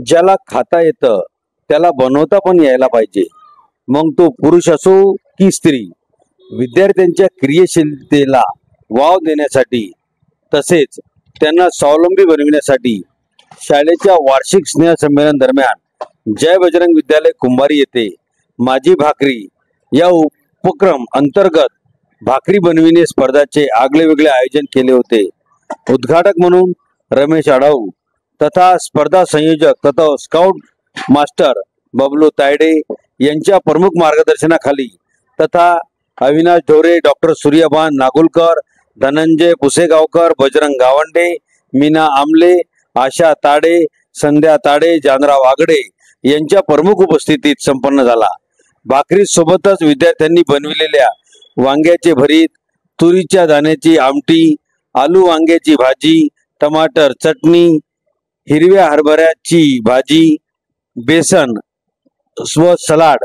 ज्याला खाता येतं त्याला बनवता पण यायला पाहिजे, मग तो पुरुष असो की स्त्री। विद्यार्थ्यांच्या क्रियाशीलतेला वाव देण्यासाठी तसेच त्यांना स्वावलंबी बनविण्यासाठी शाळेच्या वार्षिक स्नेहसंमेलन दरम्यान जय बजरंग विद्यालय कुंभारी येथे माझी भाकरी या उपक्रम अंतर्गत भाकरी बनविणे स्पर्धाचे आगळेवेगळे आयोजन केले होते। उद्घाटक म्हणून रमेश आढाऊ तथा स्पर्धा संयोजक तथा स्काउट मास्टर बबलू तायडे यांच्या प्रमुख मार्गदर्शनाखाली तथा अविनाश ढोरे, डॉक्टर सूर्यभान नागुलकर, धनंजय पुसेगावकर, बजरंग गावंडे, मीना आमले, आशा ताडे, संध्या ताडे, जानराव आगडे यांच्या प्रमुख उपस्थितीत संपन्न झाला। भाकरी सोबतच विद्यार्थ्यांनी बनविलेल्या वांग्याचे भरीत, तुरीच्या दाण्याची आमटी, आलू वांग्याची भाजी, टमाटर चटणी, हिरव्या हरभऱ्याची भाजी, बेसन व सलाड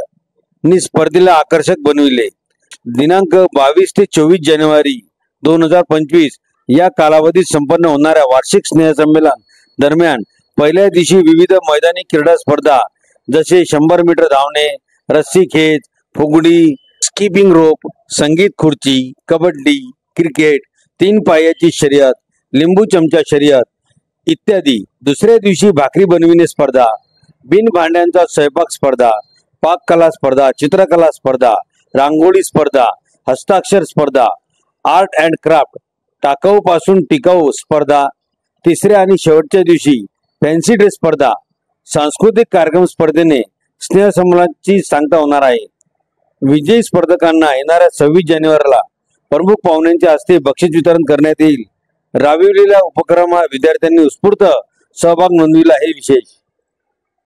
नी स्पर्धेला आकर्षक बनविले। दिनांक 22 ते 24 जानेवारी 2025 या कालावधीत संपन्न होणाऱ्या वार्षिक स्नेहसंमेलन दरम्यान पहिल्या दिवशी विविध मैदानी क्रीडा स्पर्धा जसे 100 मीटर धावणे, रस्सी खेच, फुगडी, स्किपिंग रोप, संगीत खुर्ची, कबड्डी, क्रिकेट, 3 पायाची शर्यत, लिंबू चमचा शर्यत इत्यादी। दुसऱ्या दिवशी भाकरी बनविणे स्पर्धा, बिन भांड्यांचा स्वयंपाक स्पर्धा, पाककला स्पर्धा, चित्रकला स्पर्धा, रांगोळी स्पर्धा, हस्ताक्षर स्पर्धा, आर्ट अँड क्राफ्ट, टाकाऊ पासून टिकाऊ स्पर्धा। तिसऱ्या आणि शेवटच्या दिवशी फॅन्सी ड्रेस स्पर्धा। सांस्कृतिक कार्यक्रम स्पर्धेने स्नेहसंमेलनाची सांगता होणार आहे। विजयी स्पर्धकांना येणाऱ्या 26 जानेवारीला प्रमुख पाहुण्यांच्या हस्ते बक्षीस वितरण करण्यात येईल। राबविलेल्या उपक्रमात विद्यार्थ्यांनी उत्स्फूर्त सहभाग नोंदविला हे विशेष।